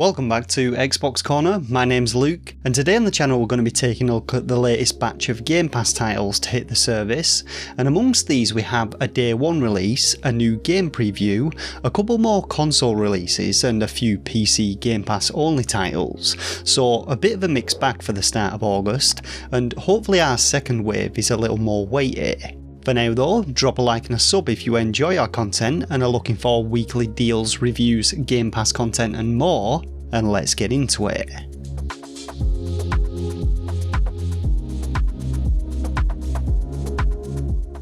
Welcome back to Xbox Corner, my name's Luke, and today on the channel we're going to be taking a look at the latest batch of Game Pass titles to hit the service, and amongst these we have a day one release, a new game preview, a couple more console releases and a few PC Game Pass only titles, so a bit of a mixed bag for the start of August, and hopefully our second wave is a little more weighty. For now though, drop a like and a sub if you enjoy our content and are looking for weekly deals, reviews, Game Pass content and more, and let's get into it.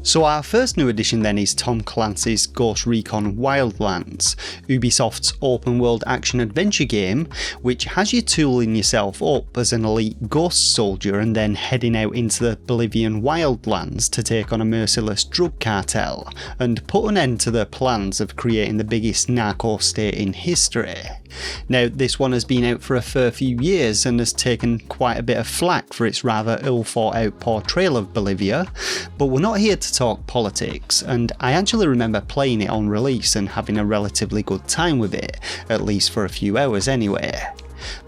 So our first new addition then is Tom Clancy's Ghost Recon Wildlands, Ubisoft's open world action adventure game, which has you tooling yourself up as an elite ghost soldier and then heading out into the Bolivian wildlands to take on a merciless drug cartel, and put an end to their plans of creating the biggest narco state in history. Now this one has been out for a fair few years and has taken quite a bit of flack for its rather ill thought out portrayal of Bolivia, but we're not here to talk politics, and I actually remember playing it on release and having a relatively good time with it, at least for a few hours anyway.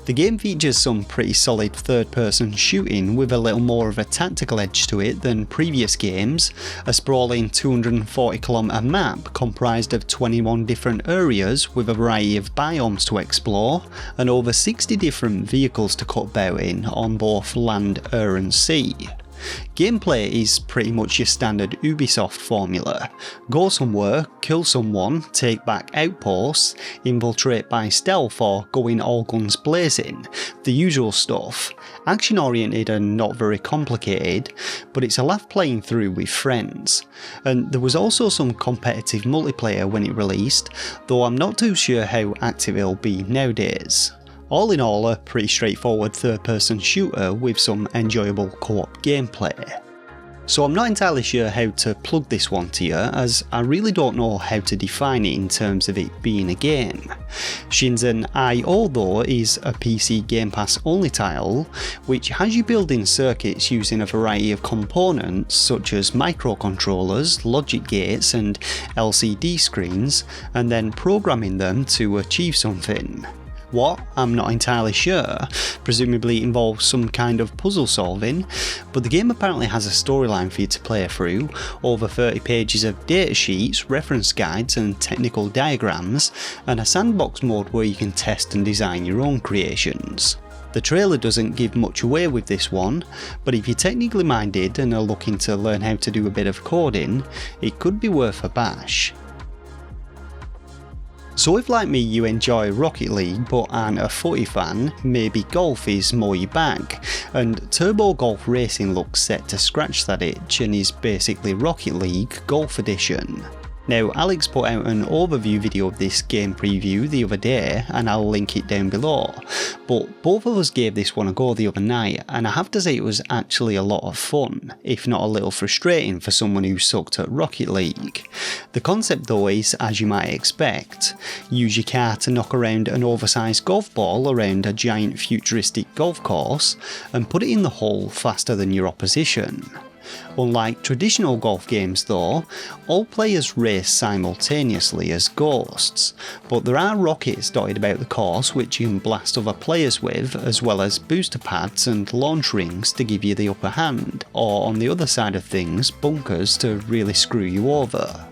The game features some pretty solid third-person shooting with a little more of a tactical edge to it than previous games, a sprawling 240km map comprised of 21 different areas with a variety of biomes to explore, and over 60 different vehicles to cut about in on both land, air and sea. Gameplay is pretty much your standard Ubisoft formula. Go somewhere, kill someone, take back outposts, infiltrate by stealth or going all guns blazing, the usual stuff. Action oriented and not very complicated, but it's a laugh playing through with friends. And there was also some competitive multiplayer when it released, though I'm not too sure how active it'll be nowadays. All in all, a pretty straightforward third-person shooter with some enjoyable co-op gameplay. So I'm not entirely sure how to plug this one to you, as I really don't know how to define it in terms of it being a game. Shenzhen I though is a PC Game Pass only title, which has you building circuits using a variety of components such as microcontrollers, logic gates and LCD screens, and then programming them to achieve something. What? I'm not entirely sure. Presumably it involves some kind of puzzle solving, but the game apparently has a storyline for you to play through, over 30 pages of datasheets, reference guides and technical diagrams, and a sandbox mode where you can test and design your own creations. The trailer doesn't give much away with this one, but if you're technically minded and are looking to learn how to do a bit of coding, it could be worth a bash. So if like me you enjoy Rocket League but aren't a footy fan, maybe golf is more your bag, and Turbo Golf Racing looks set to scratch that itch and is basically Rocket League Golf Edition. Now Alex put out an overview video of this game preview the other day and I'll link it down below, but both of us gave this one a go the other night and I have to say it was actually a lot of fun, if not a little frustrating for someone who sucked at Rocket League. The concept though is, as you might expect, use your car to knock around an oversized golf ball around a giant futuristic golf course and put it in the hole faster than your opposition. Unlike traditional golf games though, all players race simultaneously as ghosts, but there are rockets dotted about the course which you can blast other players with, as well as booster pads and launch rings to give you the upper hand, or on the other side of things, bunkers to really screw you over.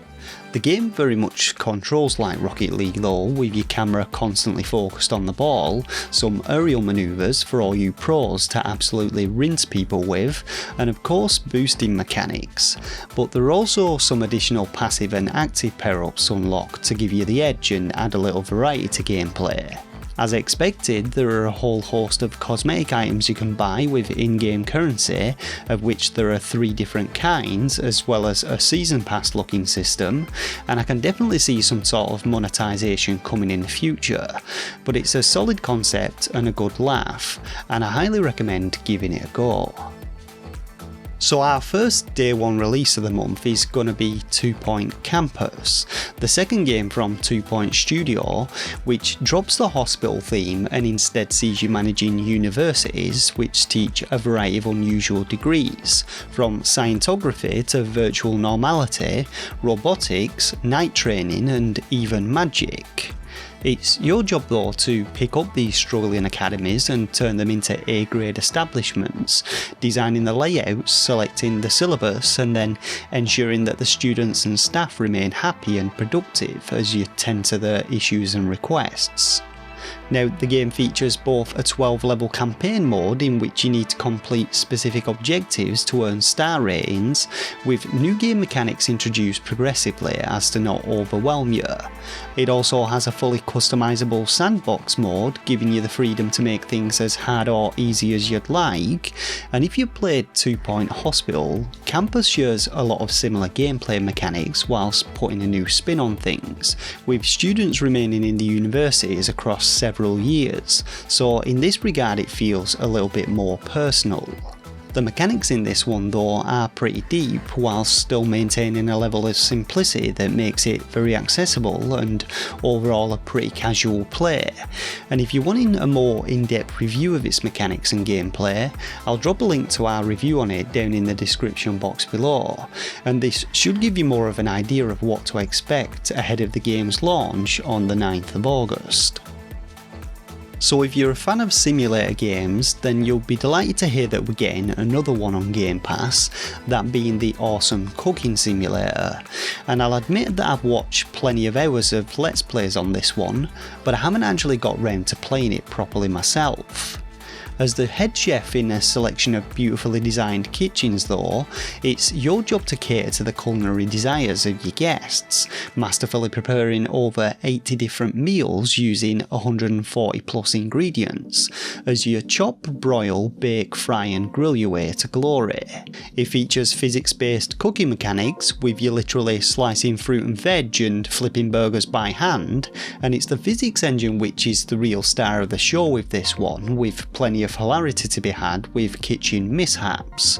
The game very much controls like Rocket League though, with your camera constantly focused on the ball, some aerial manoeuvres for all you pros to absolutely rinse people with, and of course boosting mechanics, but there are also some additional passive and active power-ups unlocked to give you the edge and add a little variety to gameplay. As expected, there are a whole host of cosmetic items you can buy with in-game currency, of which there are 3 different kinds, as well as a season pass looking system, and I can definitely see some sort of monetization coming in the future, but it's a solid concept and a good laugh, and I highly recommend giving it a go. So our first day one release of the month is going to be 2 Point Campus, the second game from 2 Point Studio, which drops the hospital theme and instead sees you managing universities which teach a variety of unusual degrees, from scientography to virtual normality, robotics, night training and even magic. It's your job though to pick up these struggling academies and turn them into A-grade establishments, designing the layouts, selecting the syllabus, and then ensuring that the students and staff remain happy and productive as you tend to their issues and requests. Now, the game features both a 12-level campaign mode in which you need to complete specific objectives to earn star ratings, with new game mechanics introduced progressively as to not overwhelm you. It also has a fully customisable sandbox mode, giving you the freedom to make things as hard or easy as you'd like, and if you played 2 Point Hospital, Campus shares a lot of similar gameplay mechanics whilst putting a new spin on things, with students remaining in the universities across several years, so in this regard it feels a little bit more personal. The mechanics in this one though are pretty deep, whilst still maintaining a level of simplicity that makes it very accessible and overall a pretty casual play. And if you're wanting a more in-depth review of its mechanics and gameplay, I'll drop a link to our review on it down in the description box below, and this should give you more of an idea of what to expect ahead of the game's launch on the 9th of August. So if you're a fan of simulator games, then you'll be delighted to hear that we're getting another one on Game Pass, that being the awesome Cooking Simulator. And I'll admit that I've watched plenty of hours of Let's Plays on this one, but I haven't actually got round to playing it properly myself. As the head chef in a selection of beautifully designed kitchens though, it's your job to cater to the culinary desires of your guests, masterfully preparing over 80 different meals using 140 plus ingredients, as you chop, broil, bake, fry and grill your way to glory. It features physics-based cooking mechanics, with you literally slicing fruit and veg and flipping burgers by hand, and it's the physics engine which is the real star of the show with this one, with plenty of hilarity to be had with kitchen mishaps.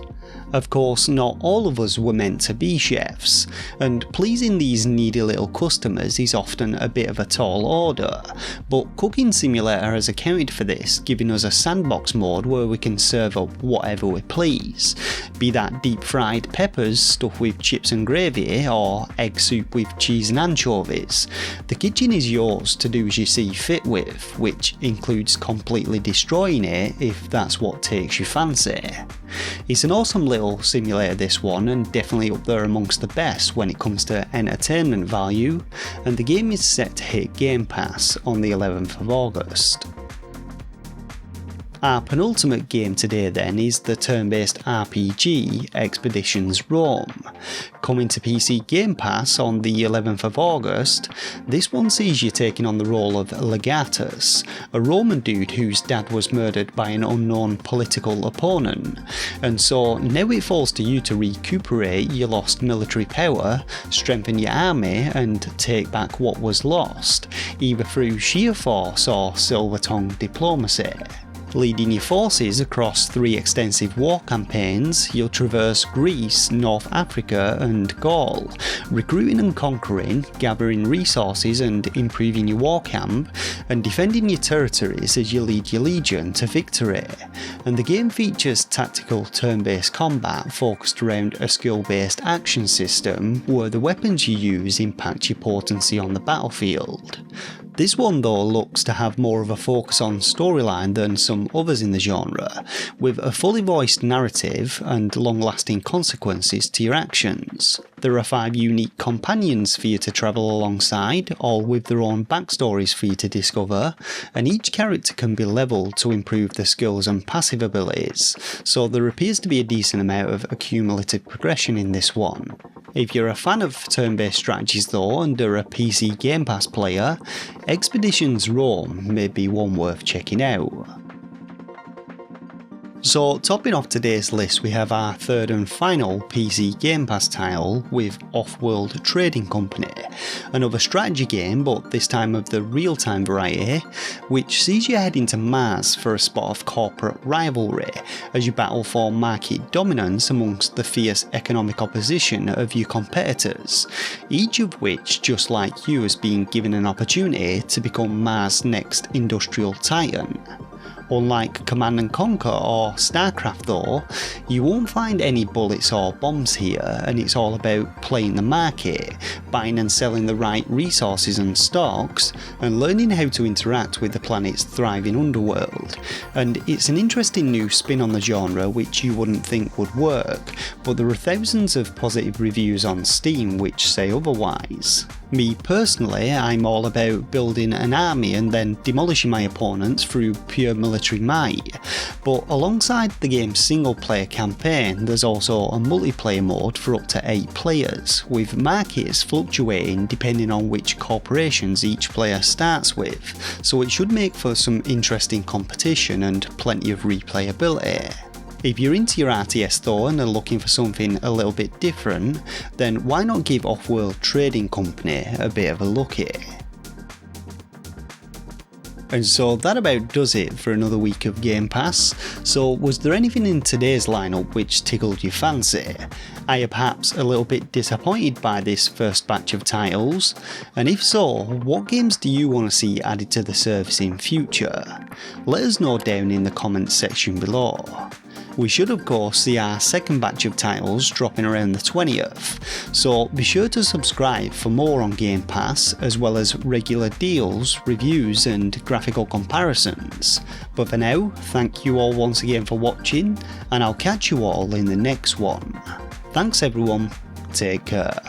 Of course, not all of us were meant to be chefs, and pleasing these needy little customers is often a bit of a tall order, but Cooking Simulator has accounted for this, giving us a sandbox mode where we can serve up whatever we please, be that deep fried peppers stuffed with chips and gravy, or egg soup with cheese and anchovies. The kitchen is yours to do as you see fit with, which includes completely destroying it if that's what takes your fancy. It's an awesome little simulator this one, and definitely up there amongst the best when it comes to entertainment value, and the game is set to hit Game Pass on the 11th of August. Our penultimate game today then is the turn-based RPG Expeditions Rome. Coming to PC Game Pass on the 11th of August, this one sees you taking on the role of Legatus, a Roman dude whose dad was murdered by an unknown political opponent, and so now it falls to you to recuperate your lost military power, strengthen your army and take back what was lost, either through sheer force or silver-tongued diplomacy. Leading your forces across 3 extensive war campaigns, you'll traverse Greece, North Africa and Gaul, recruiting and conquering, gathering resources and improving your war camp, and defending your territories as you lead your legion to victory. And the game features tactical turn-based combat focused around a skill-based action system, where the weapons you use impact your potency on the battlefield. This one though looks to have more of a focus on storyline than some others in the genre, with a fully voiced narrative and long-lasting consequences to your actions. There are 5 unique companions for you to travel alongside, all with their own backstories for you to discover, and each character can be leveled to improve their skills and passive abilities, so there appears to be a decent amount of accumulative progression in this one. If you're a fan of turn-based strategies though and are a PC Game Pass player, Expeditions Rome may be one worth checking out. So topping off today's list we have our third and final PC Game Pass title with Offworld Trading Company, another strategy game but this time of the real-time variety, which sees you heading to Mars for a spot of corporate rivalry as you battle for market dominance amongst the fierce economic opposition of your competitors, each of which, just like you, has been given an opportunity to become Mars' next industrial titan. Unlike Command & Conquer or StarCraft though, you won't find any bullets or bombs here, and it's all about playing the market, buying and selling the right resources and stocks, and learning how to interact with the planet's thriving underworld. And it's an interesting new spin on the genre which you wouldn't think would work, but there are thousands of positive reviews on Steam which say otherwise. Me personally, I'm all about building an army and then demolishing my opponents through pure military might, but alongside the game's single player campaign there's also a multiplayer mode for up to 8 players, with markets fluctuating depending on which corporations each player starts with, so it should make for some interesting competition and plenty of replayability. If you're into your RTS though and are looking for something a little bit different, then why not give Offworld Trading Company a bit of a look at? And so that about does it for another week of Game Pass. So was there anything in today's lineup which tickled your fancy? Are you perhaps a little bit disappointed by this first batch of titles? And if so, what games do you want to see added to the service in future? Let us know down in the comments section below. We should of course see our second batch of titles dropping around the 20th, so be sure to subscribe for more on Game Pass, as well as regular deals, reviews and graphical comparisons. But for now, thank you all once again for watching, and I'll catch you all in the next one. Thanks everyone, take care.